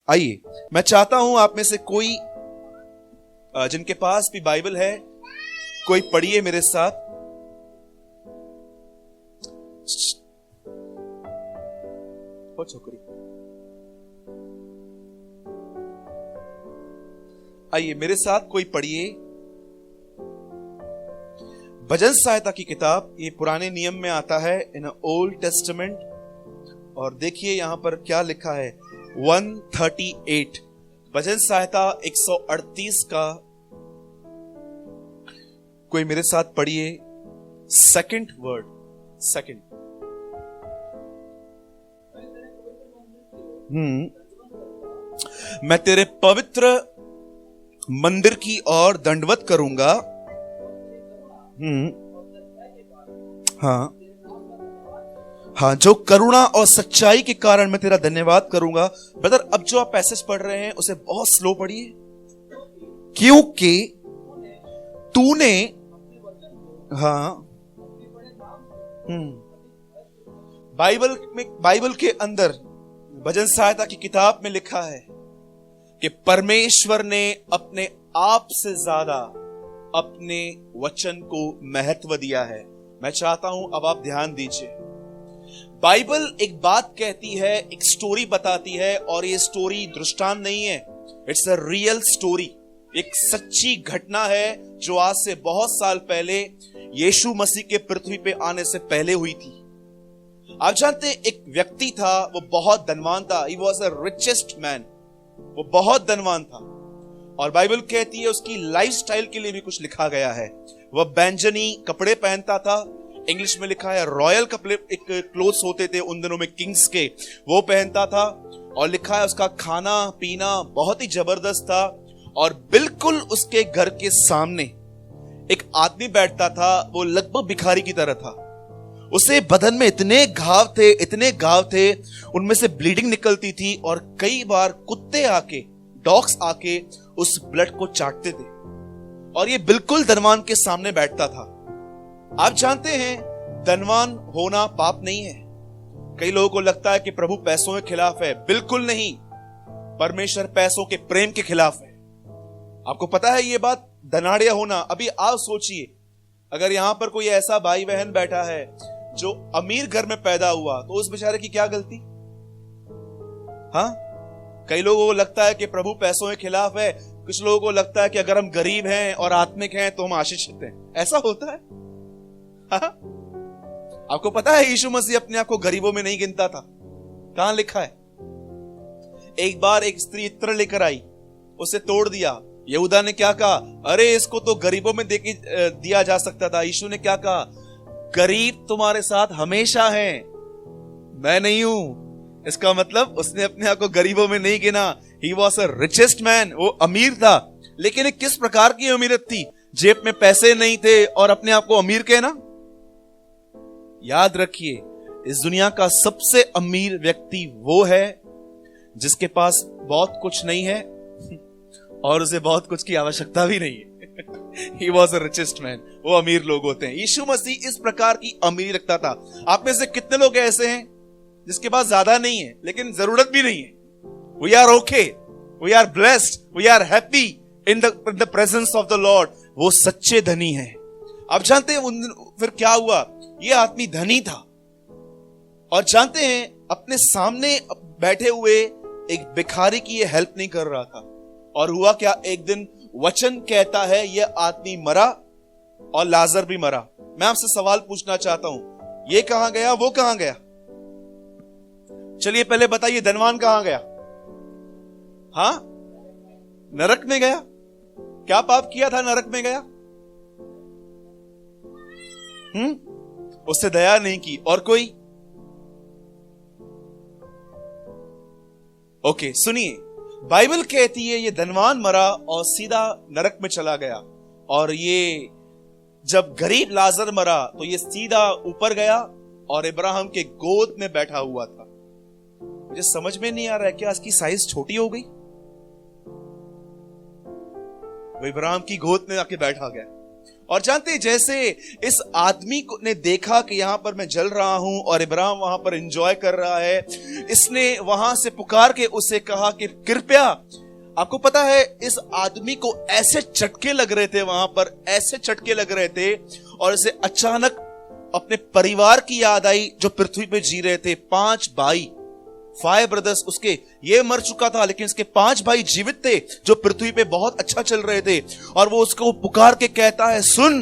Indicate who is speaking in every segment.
Speaker 1: आइए, मैं चाहता हूं आप में से कोई जिनके पास भी बाइबल है, कोई पढ़िए मेरे साथ। बहुत शुक्रिया। आइए मेरे साथ कोई पढ़िए भजन सहायता की किताब। ये पुराने नियम में आता है, इन ओल्ड टेस्टामेंट। और देखिए यहां पर क्या लिखा है, 138 भजन सहायता 138 का कोई मेरे साथ पढ़िए। Second word, second. मैं तेरे पवित्र मंदिर की ओर दंडवत करूंगा। हाँ, जो करुणा और सच्चाई के कारण मैं तेरा धन्यवाद करूंगा। ब्रदर, अब जो आप पैसेज पढ़ रहे हैं उसे बहुत स्लो पढ़िए, क्योंकि तूने, हाँ, बाइबल के अंदर भजन सहायता की किताब में लिखा है कि परमेश्वर ने अपने आप से ज्यादा अपने वचन को महत्व दिया है। मैं चाहता हूं अब आप ध्यान दीजिए। बाइबल एक बात कहती है, एक स्टोरी बताती है, और ये स्टोरी दृष्टांत नहीं है, इट्स अ रियल स्टोरी। एक सच्ची घटना है जो आज से बहुत साल पहले यीशु मसीह के पृथ्वी पे आने से पहले हुई थी। आप जानते हैं, एक व्यक्ति था, वो बहुत धनवान था। He was a richest man। वो बहुत धनवान था, और बाइबल कहती है उसकी लाइफस्टाइल के लिए भी कुछ लिखा गया है। वह बैंजनी कपड़े पहनता था, इंग्लिश में लिखा है रॉयल कपड़े, एक क्लोथ्स होते थे उन दिनों में किंग्स के, वो पहनता था। और लिखा है उसका खाना पीना बहुत ही जबरदस्त था। और बिल्कुल उसके घर के सामने एक आदमी बैठता था, वो लगभग भिखारी की तरह था। उसे बदन में इतने घाव थे, उनमें से ब्लीडिंग निकलती थी, और कई बार कुत्ते आके, डॉग्स आके उस ब्लड को चाटते थे। और ये बिल्कुल धनवान के सामने बैठता था। आप जानते हैं, धनवान होना पाप नहीं है। कई लोगों को लगता है कि प्रभु पैसों के खिलाफ है। बिल्कुल नहीं, परमेश्वर पैसों के प्रेम के खिलाफ है। आपको पता है ये बात, धनाढ़िया होना। अभी आप सोचिए, अगर यहां पर कोई ऐसा भाई बहन बैठा है जो अमीर घर में पैदा हुआ, तो उस बेचारे की क्या गलती? हाँ, कई लोगों को लगता है कि प्रभु पैसों के खिलाफ है, कुछ लोगों को लगता है कि अगर हम गरीब हैं और आत्मिक हैं तो हम आशीषित हैं। ऐसा होता है? हाँ? आपको पता है यीशु मसीह अपने आप को गरीबों में नहीं गिनता था। कहां लिखा है? एक बार एक स्त्री इत्र लेकर आई, उसे तोड़ दिया। यहूदा ने क्या कहा? अरे इसको तो गरीबों में दिया जा सकता था। यीशु ने क्या कहा? गरीब तुम्हारे साथ हमेशा हैं, मैं नहीं हूं। इसका मतलब उसने अपने आप को गरीबों में नहीं गिना। He was a richest man, वो अमीर था। लेकिन एक किस प्रकार की अमीरत थी? जेब में पैसे नहीं थे और अपने आप को अमीर कहना। याद रखिए, इस दुनिया का सबसे अमीर व्यक्ति वो है जिसके पास बहुत कुछ नहीं है और उसे बहुत कुछ की आवश्यकता भी नहीं है। He was a richest man। वो अमीर लोग होते हैं। यीशु मसीह इस प्रकार की अमीरी रखता था। आप में से कितने लोग ऐसे हैं जिसके पास ज्यादा नहीं है लेकिन जरूरत भी नहीं है? We are okay, we are blessed, we are happy in the presence of the Lord। वो सच्चे धनी हैं। आप जानते हैं फिर क्या हुआ? ये आदमी धनी था, और जानते हैं अपने सामने बैठे हुए एक भिखारी की ये हेल्प नहीं कर रहा था। और हुआ क्या? एक दिन वचन कहता है यह आदमी मरा और लाजर भी मरा। मैं आपसे सवाल पूछना चाहता हूं, ये कहां गया, वो कहां गया? चलिए पहले बताइए, धनवान कहां गया? हाँ, नरक में गया। क्या पाप किया था? नरक में गया। उससे दया नहीं की। और कोई? ओके, सुनिए, बाइबल कहती है ये धनवान मरा और सीधा नरक में चला गया। और ये जब गरीब लाजर मरा तो ये सीधा ऊपर गया और इब्राहिम के गोद में बैठा हुआ था। मुझे समझ में नहीं आ रहा है, क्या इसकी साइज छोटी हो गई? वो इब्राहिम की गोद में आके बैठा गया। और जानते हैं, जैसे इस आदमी को ने देखा कि यहां पर मैं जल रहा हूं और इब्राहिम वहां पर एंजॉय कर रहा है, इसने वहां से पुकार के उसे कहा कि कृपया, आपको पता है इस आदमी को ऐसे चटके लग रहे थे, वहां पर ऐसे चटके लग रहे थे, और इसे अचानक अपने परिवार की याद आई जो पृथ्वी पे जी रहे थे। 5 भाई, 5 ब्रदर्स उसके, ये मर चुका था लेकिन इसके 5 भाई जीवित थे जो पृथ्वी पे बहुत अच्छा चल रहे थे। और वो उसको पुकार के कहता है, सुन,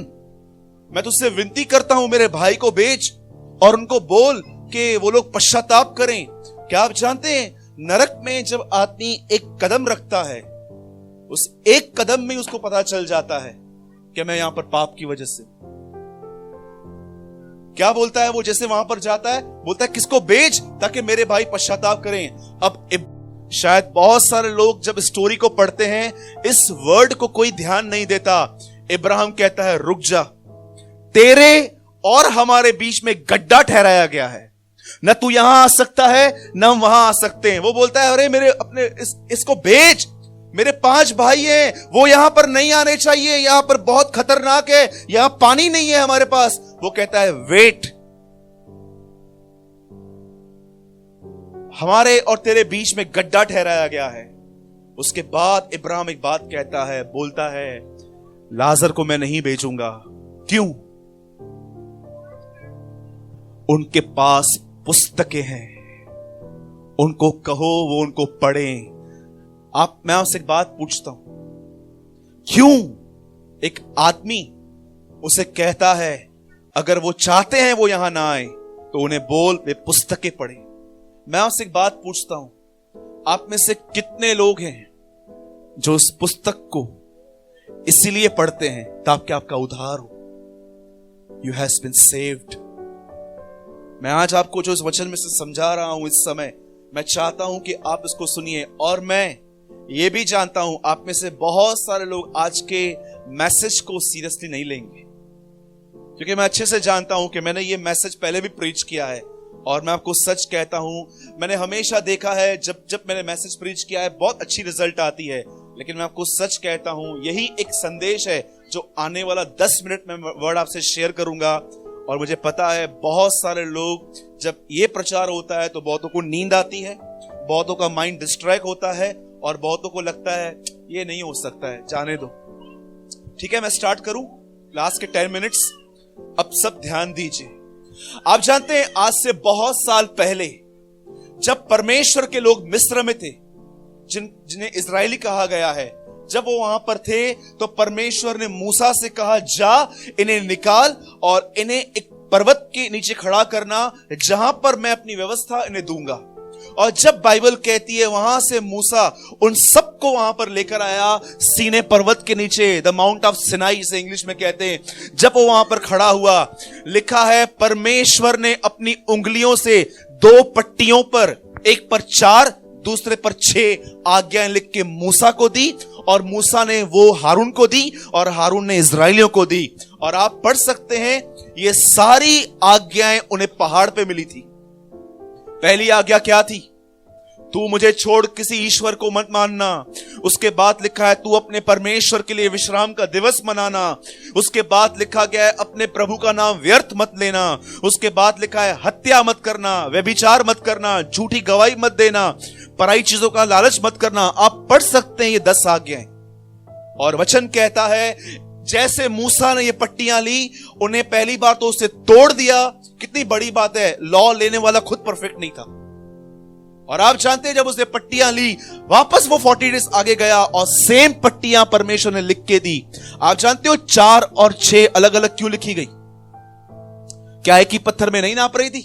Speaker 1: मैं तुझसे विनती करता हूं, मेरे भाई को भेज और उनको बोल कि वो लोग पश्चाताप करें। क्या आप जानते हैं, नरक में जब आदमी एक कदम रखता है, उस एक कदम में उसको पता चल जाता है कि मैं यहां पर पाप की वजह से। क्या बोलता है वो जैसे वहां पर जाता है? बोलता है किसको भेज ताकि मेरे भाई पश्चाताप करें। अब शायद बहुत सारे लोग जब स्टोरी को पढ़ते हैं इस वर्ड को कोई ध्यान नहीं देता। इब्राहिम कहता है, रुक जा, तेरे और हमारे बीच में गड्ढा ठहराया गया है, न तू यहां आ सकता है न हम वहां आ सकते हैं। वो बोलता है, अरे मेरे अपने इसको भेज, मेरे 5 भाई हैं, वो यहां पर नहीं आने चाहिए, यहां पर बहुत खतरनाक है, यहां पानी नहीं है हमारे पास। वो कहता है, वेट, हमारे और तेरे बीच में गड्ढा ठहराया गया है। उसके बाद इब्राहिम एक बात कहता है, बोलता है, लाजर को मैं नहीं भेजूंगा। क्यों? उनके पास पुस्तकें हैं, उनको कहो वो उनको पढ़ें। मैं आपसे एक बात पूछता हूं, क्यों एक आदमी उसे कहता है अगर वो चाहते हैं वो यहां ना आए तो उन्हें बोल वे पुस्तकें पढ़े। मैं आपसे एक बात पूछता हूं, आप में से कितने लोग हैं जो उस पुस्तक को इसीलिए पढ़ते हैं ताकि आपका उद्धार हो? You have been saved. मैं आज आपको जो इस वचन में से समझा रहा हूं इस समय, मैं चाहता हूं कि आप इसको सुनिए। और मैं ये भी जानता हूं आप में से बहुत सारे लोग आज के मैसेज को सीरियसली नहीं लेंगे, क्योंकि मैं अच्छे से जानता हूं कि मैंने ये मैसेज पहले भी प्रीच किया है। और मैं आपको सच कहता हूं, मैंने हमेशा देखा है जब मैंने मैसेज प्रीच किया है बहुत अच्छी रिजल्ट आती है। लेकिन मैं आपको सच कहता हूं, यही एक संदेश है जो आने वाला 10 मिनट में वर्ड आपसे शेयर करूंगा। और मुझे पता है बहुत सारे लोग, जब ये प्रचार होता है तो बहुतों को नींद आती है, बहुतों का माइंड डिस्ट्रैक्ट होता है, और बहुतों को लगता है ये नहीं हो सकता है, जाने दो। ठीक है, मैं स्टार्ट करूं लास्ट के 10 मिनट्स। अब सब ध्यान दीजिए। आप जानते हैं आज से बहुत साल पहले जब परमेश्वर के लोग मिस्र में थे, जिन्हें इजरायली कहा गया है, जब वो वहां पर थे तो परमेश्वर ने मूसा से कहा, जा इन्हें निकाल और इन्हें एक पर्वत के नीचे खड़ा करना जहां पर मैं अपनी व्यवस्था इन्हें दूंगा। और जब बाइबल कहती है वहां से मूसा उन सबको वहां पर लेकर आया सीने पर्वत के नीचे, द माउंट ऑफ सिनाई से इंग्लिश में कहते हैं। जब वो वहां पर खड़ा हुआ, लिखा है परमेश्वर ने अपनी उंगलियों से 2 पट्टियों पर, एक पर 4 दूसरे पर 6 आज्ञाएं लिख के मूसा को दी, और मूसा ने वो हारून को दी और हारून ने इजराइलियों को दी। और आप पढ़ सकते हैं ये सारी आज्ञाएं उन्हें पहाड़ पे मिली थी। पहली आज्ञा क्या थी? तू मुझे छोड़ किसी ईश्वर को मत मानना। उसके बाद लिखा है तू अपने परमेश्वर के लिए विश्राम का दिवस मनाना। उसके बाद लिखा गया है अपने प्रभु का नाम व्यर्थ मत लेना। उसके बाद लिखा है हत्या मत करना, व्यभिचार मत करना, झूठी गवाही मत देना, पराई चीजों का लालच मत करना। आप पढ़ सकते हैं ये 10 आज्ञाएं। और वचन कहता है जैसे मूसा ने ये पट्टियां ली, उन्हें पहली बार तो उसे तोड़ दिया। कितनी बड़ी बात है, लॉ लेने वाला खुद परफेक्ट नहीं था। और आप जानते हैं जब उसने पट्टियां ली, वापस वो 40 डेज आगे गया और सेम पट्टियां परमेश्वर ने लिख के दी। आप जानते हो 4 और 6 अलग अलग क्यों लिखी गई? क्या एक ही पत्थर में नहीं नाप रही थी?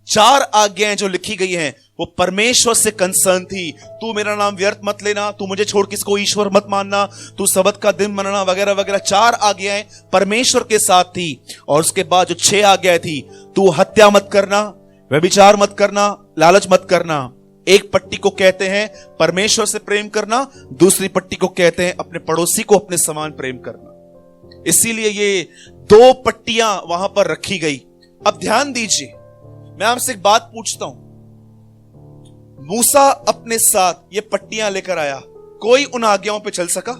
Speaker 1: 4 आज्ञाएं जो लिखी गई हैं वो परमेश्वर से कंसर्न थी। तू मेरा नाम व्यर्थ मत लेना, तू मुझे छोड़ किसको ईश्वर मत मानना, तू सबत का दिन मनाना, वगैरह वगैरह। 4 आज्ञाएं परमेश्वर के साथ थी। और उसके बाद जो 6 आज्ञाएं थी, तू हत्या मत करना, व्यभिचार मत करना, लालच मत करना। एक पट्टी को कहते हैं परमेश्वर से प्रेम करना, दूसरी पट्टी को कहते हैं अपने पड़ोसी को अपने समान प्रेम करना। इसीलिए ये 2 पट्टियां वहां पर रखी गई। अब ध्यान दीजिए, मैं आपसे एक बात पूछता हूं। मूसा अपने साथ ये पट्टियां लेकर आया, कोई उन आज्ञाओं पे चल सका?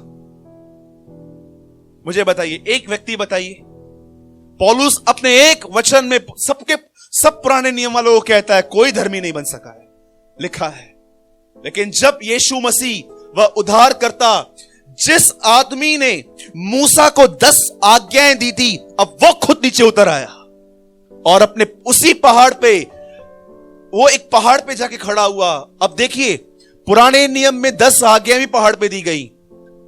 Speaker 1: मुझे बताइए, एक व्यक्ति बताइए, पौलुस अपने एक वचन में सब पुराने नियम वालों को कहता है कोई धर्मी नहीं बन सका है, लिखा है। लेकिन जब यीशु मसीह वह उद्धारकर्ता, जिस आदमी ने मूसा को 10 आज्ञाएं दी थी, अब वो खुद नीचे उतर आया और अपने उसी पहाड़ पे, वो एक पहाड़ पे जाके खड़ा हुआ। अब देखिए, पुराने नियम में 10 आज्ञाएं भी पहाड़ पे दी गई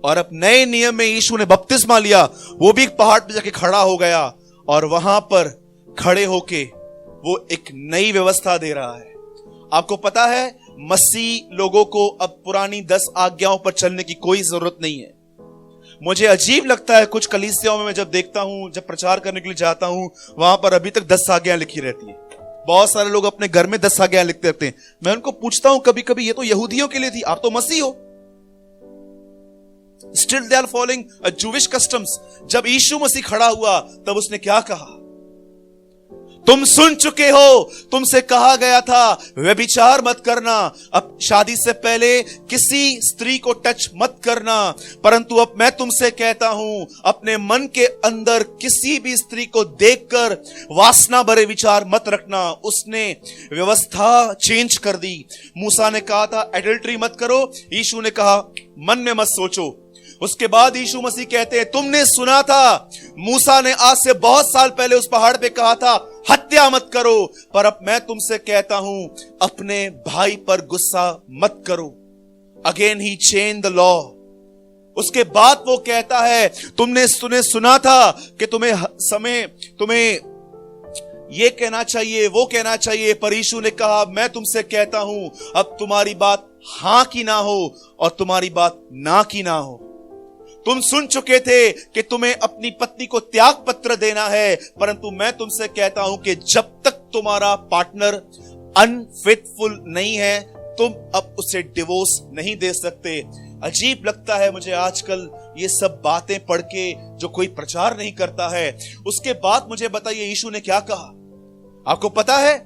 Speaker 1: और अब नए नियम में यीशु ने बपतिस्मा लिया, वो भी एक पहाड़ पे जाके खड़ा हो गया और वहां पर खड़े होके वो एक नई व्यवस्था दे रहा है। आपको पता है, मसीह लोगों को अब पुरानी 10 आज्ञाओं पर चलने की कोई जरूरत नहीं है। मुझे अजीब लगता है कुछ कलीसियाओं में मैं जब देखता हूं, जब प्रचार करने के लिए जाता हूं, वहां पर अभी तक 10 आज्ञाएं लिखी रहती है। बहुत सारे लोग अपने घर में 10 आज्ञाएं लिखते रहते हैं। मैं उनको पूछता हूं कभी कभी, ये तो यहूदियों के लिए थी, आप तो मसीह हो। Still they are following Jewish customs. जब यीशु मसीह खड़ा हुआ तब उसने क्या कहा? तुम सुन चुके हो, तुमसे कहा गया था व्यभिचार मत करना, अब शादी से पहले किसी स्त्री को टच मत करना, परंतु अब मैं तुमसे कहता हूं, अपने मन के अंदर किसी भी स्त्री को देखकर वासना भरे विचार मत रखना। उसने व्यवस्था चेंज कर दी। मूसा ने कहा था एडल्ट्री मत करो, यीशु ने कहा मन में मत सोचो। उसके बाद यीशु मसीह कहते हैं, तुमने सुना था मूसा ने आज से बहुत साल पहले उस पहाड़ पे कहा था हत्या मत करो, पर अब मैं तुमसे कहता हूं अपने भाई पर गुस्सा मत करो। Again he change the law. उसके बाद वो कहता है, तुमने सुना था कि तुम्हें ये कहना चाहिए, वो कहना चाहिए, पर यीशु ने कहा मैं तुमसे कहता हूं अब तुम्हारी बात हां की ना हो और तुम्हारी बात ना की ना हो। तुम सुन चुके थे कि तुम्हें अपनी पत्नी को त्याग पत्र देना है, परंतु मैं तुमसे कहता हूं कि जब तक तुम्हारा पार्टनर अनफेथफुल नहीं है, तुम अब उसे डिवोर्स नहीं दे सकते। अजीब लगता है मुझे आजकल ये सब बातें पढ़ के, जो कोई प्रचार नहीं करता है। उसके बाद मुझे बताइए यीशु ने क्या कहा? आपको पता है?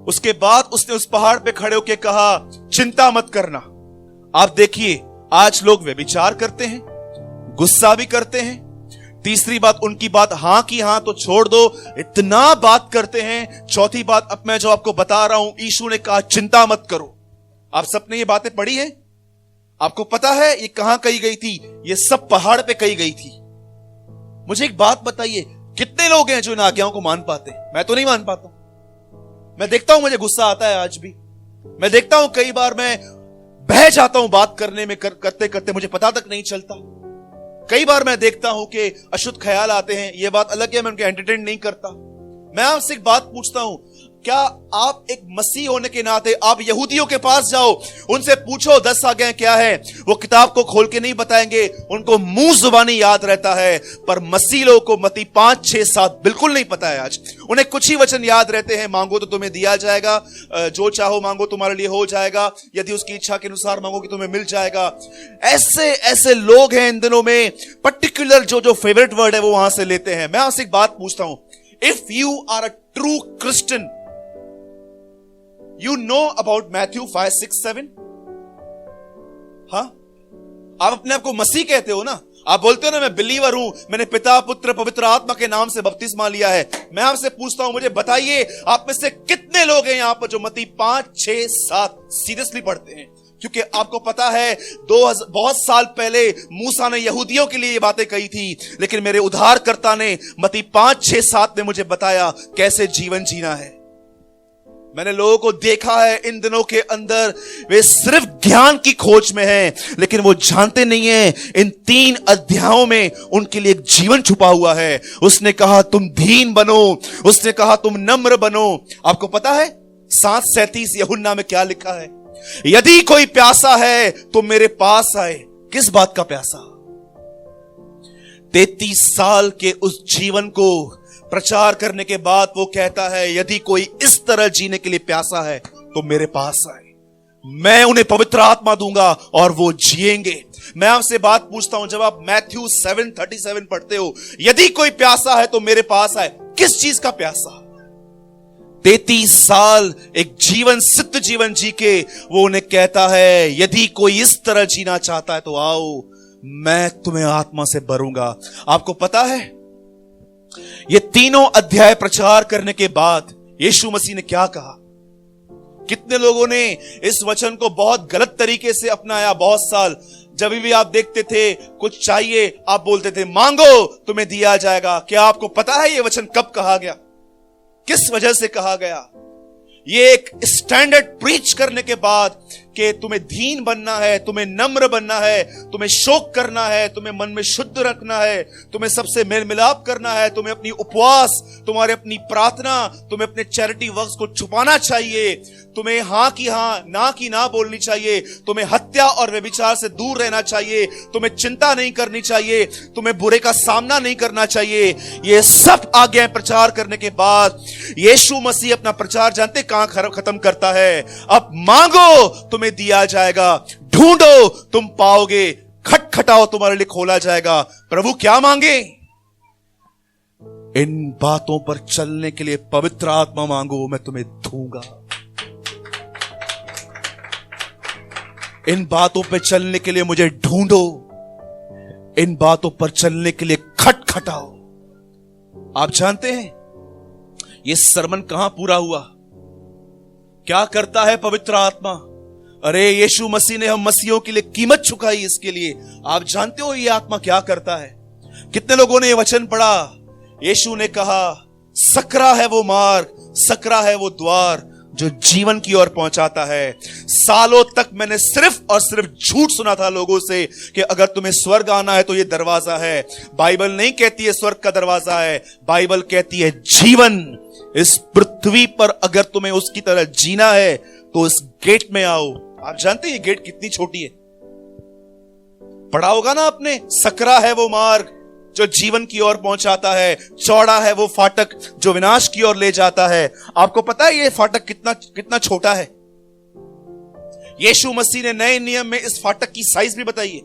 Speaker 1: उसके बाद उसने उस पहाड़ पे खड़े होकर कहा चिंता मत करना। आप देखिए, आज लोग व्यभिचार करते हैं, गुस्सा भी करते हैं। तीसरी बात, उनकी बात हां की हां तो छोड़ दो, इतना बात करते हैं। चौथी बात, अब मैं जो आपको बता रहा हूं, यीशु ने कहा चिंता मत करो। आप सबने ये बातें पढ़ी हैं? आपको पता है ये कहां कही गई थी? ये सब पहाड़ पे कही गई थी। मुझे एक बात बताइए, कितने लोग हैं जो इन आज्ञाओं को मान पाते हैं? मैं तो नहीं मान पाता। मैं देखता हूं, मुझे गुस्सा आता है आज भी। मैं देखता हूं कई बार मैं बह जाता हूं बात करने में, करते करते मुझे पता तक नहीं चलता। कई बार मैं देखता हूं कि अशुद्ध ख्याल आते हैं। यह बात अलग है, मैं उनके एंटरटेन नहीं करता। मैं आपसे एक बात पूछता हूं, क्या आप एक मसीह होने के नाते आप यहूदियों के पास जाओ, उनसे पूछो 10 आज्ञाएं क्या है, वो किताब को खोल के नहीं बताएंगे, उनको मुंह जुबानी याद रहता है। पर मसीह लोगों को मत्ती 5, 6, 7 बिल्कुल नहीं पता है। आज उन्हें कुछ ही वचन याद रहते हैं, मांगो तो तुम्हें दिया जाएगा, जो चाहो मांगो तुम्हारे लिए हो जाएगा, यदि उसकी इच्छा के अनुसार मांगोगे तुम्हें मिल जाएगा। ऐसे लोग हैं इन दिनों में, पर्टिकुलर जो फेवरेट वर्ड है वो वहां से लेते हैं। मैं आपसे एक बात पूछता हूं, if you are a true Christian, You know about Matthew 5, 6, 7? हाँ, आप अपने आप को मसीह कहते हो ना? आप बोलते हो ना मैं बिलीवर हूं, मैंने पिता पुत्र पवित्र आत्मा के नाम से बपतिस्मा लिया है। मैं आपसे पूछता हूं, मुझे बताइए आप में से कितने लोग हैं यहां पर जो मत्ती 5, 6, 7 सीरियसली पढ़ते हैं? क्योंकि आपको पता है बहुत साल पहले मूसा ने यहूदियों के लिए ये बातें कही थी, लेकिन मेरे उद्धारकर्ता ने मत्ती 5, 6, 7 में मुझे बताया कैसे जीवन जीना है। मैंने लोगों को देखा है इन दिनों के अंदर, वे सिर्फ ज्ञान की खोज में हैं, लेकिन वो जानते नहीं हैं इन 3 अध्यायों में उनके लिए एक जीवन छुपा हुआ है। उसने कहा तुम दीन बनो, उसने कहा तुम नम्र बनो। आपको पता है 7:37 यूहन्ना में क्या लिखा है? यदि कोई प्यासा है तो मेरे पास आए। किस बात का प्यासा? 33 साल के उस जीवन को प्रचार करने के बाद वो कहता है यदि कोई इस तरह जीने के लिए प्यासा है तो मेरे पास आए, मैं उन्हें पवित्र आत्मा दूंगा और वो जिएंगे। मैं आपसे बात पूछता हूं, जब आप मैथ्यू 7:37 पढ़ते हो, यदि कोई प्यासा है तो मेरे पास आए, किस चीज का प्यासा? 33 साल एक जीवन, सिद्ध जीवन जी के वो उन्हें कहता है यदि कोई इस तरह जीना चाहता है तो आओ, मैं तुम्हें आत्मा से भरूंगा। आपको पता है, ये तीनों अध्याय प्रचार करने के बाद यीशु मसीह ने क्या कहा? कितने लोगों ने इस वचन को बहुत गलत तरीके से अपनाया। बहुत साल जब भी आप देखते थे कुछ चाहिए, आप बोलते थे मांगो तुम्हें दिया जाएगा। क्या आपको पता है ये वचन कब कहा गया, किस वजह से कहा गया? ये एक स्टैंडर्ड प्रीच करने के बाद कि तुम्हें दीन बनना है, तुम्हें नम्र बनना है, तुम्हें शोक करना है, तुम्हें मन में शुद्ध रखना है, तुम्हें सबसे मेल मिलाप करना है, तुम्हें अपनी उपवास, तुम्हारे अपनी प्रार्थना, तुम्हें अपने चैरिटी वर्क्स को छुपाना चाहिए, तुम्हें हां की हां ना की ना बोलनी चाहिए, तुम्हें हत्या और व्यभिचार से दूर रहना चाहिए, तुम्हें चिंता नहीं करनी चाहिए, तुम्हें बुरे का सामना नहीं करना चाहिए। ये सब आज्ञाएं प्रचार करने के बाद यीशु मसीह अपना प्रचार जानते कहां खत्म करता है? अब मांगो तुम्हें दिया जाएगा, ढूंढो तुम पाओगे, खटखटाओ तुम्हारे लिए खोला जाएगा। प्रभु क्या मांगे? इन बातों पर चलने के लिए पवित्र आत्मा मांगो, मैं तुम्हें दूंगा। इन बातों पर चलने के लिए मुझे ढूंढो, इन बातों पर चलने के लिए खटखटाओ। आप जानते हैं यह सरमन कहां पूरा हुआ? क्या करता है पवित्र आत्मा? अरे यीशु मसीह ने हम मसीहों के लिए कीमत चुकाई इसके लिए। आप जानते हो ये आत्मा क्या करता है? कितने लोगों ने ये वचन पढ़ा? यीशु ने कहा सकरा है वो मार्ग, सकरा है वो द्वार जो जीवन की ओर पहुंचाता है। सालों तक मैंने सिर्फ और सिर्फ झूठ सुना था लोगों से कि अगर तुम्हें स्वर्ग आना है तो ये दरवाजा है। बाइबल नहीं कहती है स्वर्ग का दरवाजा है, बाइबल कहती है जीवन। इस पृथ्वी पर अगर तुम्हें उसकी तरह जीना है तो इस गेट में आओ। आप जानते हैं ये गेट कितनी छोटी है? पढ़ा होगा ना आपने, सकरा है वो मार्ग जो जीवन की ओर पहुंचाता है, चौड़ा है वो फाटक जो विनाश की ओर ले जाता है। आपको पता है ये फाटक कितना छोटा है? यीशु मसीह ने नए नियम में इस फाटक की साइज भी बताई है।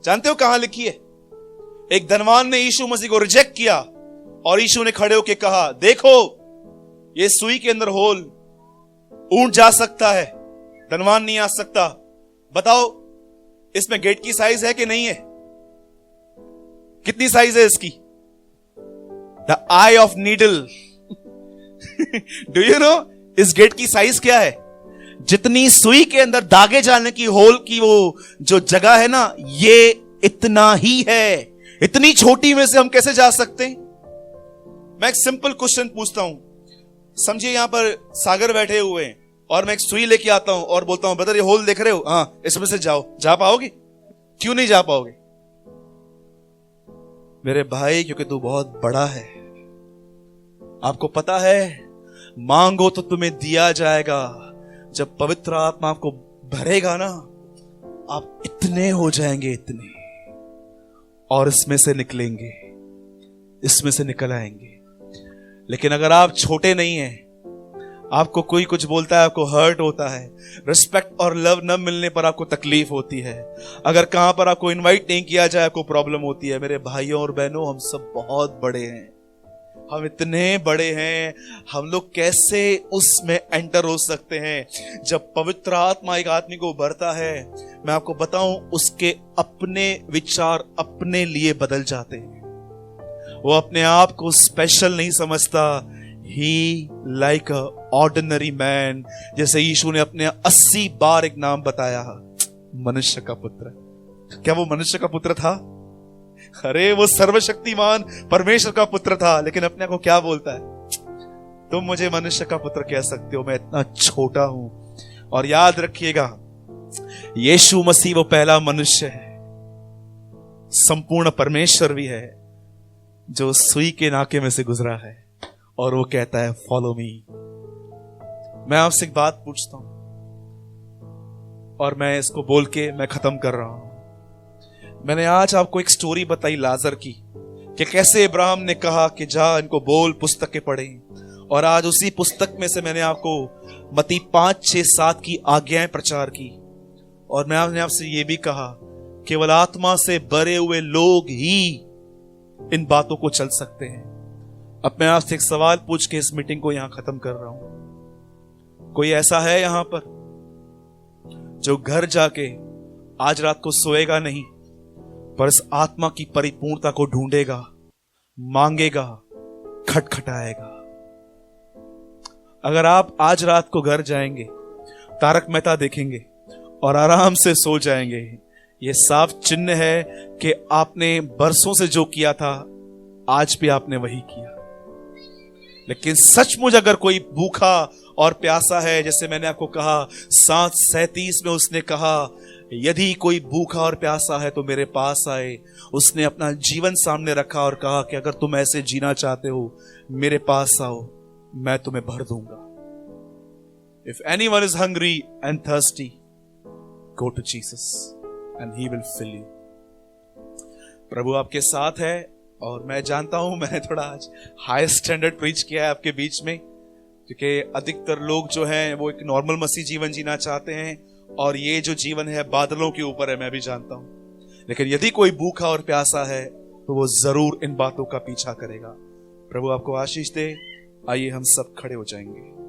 Speaker 1: जानते हो कहां लिखी है? एक धनवान ने यीशु मसीह को रिजेक्ट किया और यीशु ने खड़े होकर कहा देखो ये सुई के अंदर होल, ऊंट जा सकता है, धनवान नहीं आ सकता। बताओ इसमें गेट की साइज है कि नहीं है? कितनी साइज है इसकी? The I of needle. Do you know इस गेट की साइज क्या है? जितनी सुई के अंदर दागे जाने की होल की वो जो जगह है ना, ये इतना ही है। इतनी छोटी में से हम कैसे जा सकते हैं? मैं एक सिंपल क्वेश्चन पूछता हूं। समझिए यहां पर सागर बैठे हुए हैं और मैं एक सुई लेके आता हूं और बोलता हूं ब्रदर ये होल देख रहे हो? हाँ, इसमें से जाओ। जा पाओगे? क्यों नहीं जा पाओगे? मेरे भाई क्योंकि तू बहुत बड़ा है। आपको पता है मांगो तो तुम्हें दिया जाएगा। जब पवित्र आत्मा आपको भरेगा ना, आप इतने हो जाएंगे, इतने, और इसमें से निकलेंगे, इसमें से निकल आएंगे। लेकिन अगर आप छोटे नहीं हैं, आपको कोई कुछ बोलता है, आपको हर्ट होता है, रिस्पेक्ट और लव न मिलने पर आपको तकलीफ होती है, अगर कहां पर आपको इनवाइट नहीं किया जाए आपको प्रॉब्लम होती है। मेरे भाइयों और बहनों, हम सब बहुत बड़े हैं, हम इतने बड़े हैं, हम लोग कैसे उसमें एंटर हो सकते हैं? जब पवित्र आत्मा एक आदमी को भरता है, मैं आपको बताऊं, उसके अपने विचार अपने लिए बदल जाते हैं। वो अपने आप को स्पेशल नहीं समझता। ही लाइक अ ऑर्डिनरी मैन। जैसे यीशु ने अपने 80 बार एक नाम बताया, मनुष्य का पुत्र। क्या वो मनुष्य का पुत्र था? अरे वो सर्वशक्तिमान परमेश्वर का पुत्र था। लेकिन अपने को क्या बोलता है? तुम मुझे मनुष्य का पुत्र कह सकते हो, मैं इतना छोटा हूं। और याद रखिएगा, यीशु मसीह वो पहला मनुष्य है, संपूर्ण परमेश्वर भी है, जो सुई के नाके में से गुजरा है और वो कहता है फॉलो मी। मैं आपसे एक बात पूछता हूं और मैं इसको बोल के मैं खत्म कर रहा हूं। मैंने आज आपको एक स्टोरी बताई लाजर की, कि कैसे इब्राहिम ने कहा कि जा इनको बोल पुस्तकें पढ़ें, और आज उसी पुस्तक में से मैंने आपको मत्ती 5, 6, 7 की आज्ञाएं प्रचार की। और मैंने आपसे यह भी कहा केवल आत्मा से भरे हुए लोग ही इन बातों को चल सकते हैं। अब मैं आपसे एक सवाल पूछ के इस मीटिंग को यहां खत्म कर रहा हूं। कोई ऐसा है यहां पर जो घर जाके आज रात को सोएगा नहीं, पर इस आत्मा की परिपूर्णता को ढूंढेगा, मांगेगा, खटखटाएगा। अगर आप आज रात को घर जाएंगे, तारक मेहता देखेंगे और आराम से सो जाएंगे, यह साफ चिन्ह है कि आपने बरसों से जो किया था आज भी आपने वही किया। लेकिन सचमुच अगर कोई भूखा और प्यासा है, जैसे मैंने आपको कहा 7:37 में उसने कहा, यदि कोई भूखा और प्यासा है तो मेरे पास आए। उसने अपना जीवन सामने रखा और कहा कि अगर तुम ऐसे जीना चाहते हो मेरे पास आओ, मैं तुम्हें भर दूंगा। If anyone is hungry and thirsty, go to Jesus and he will fill you. प्रभु आपके साथ है और मैं जानता हूं मैंने थोड़ा आज हाई स्टैंडर्ड प्रीच किया है आपके बीच में, क्योंकि अधिकतर लोग जो हैं वो एक नॉर्मल मसीह जीवन जीना चाहते हैं और ये जो जीवन है बादलों के ऊपर है, मैं भी जानता हूं। लेकिन यदि कोई भूखा और प्यासा है तो वो जरूर इन बातों का पीछा करेगा। प्रभु आपको आशीष दे। आइए हम सब खड़े हो जाएंगे।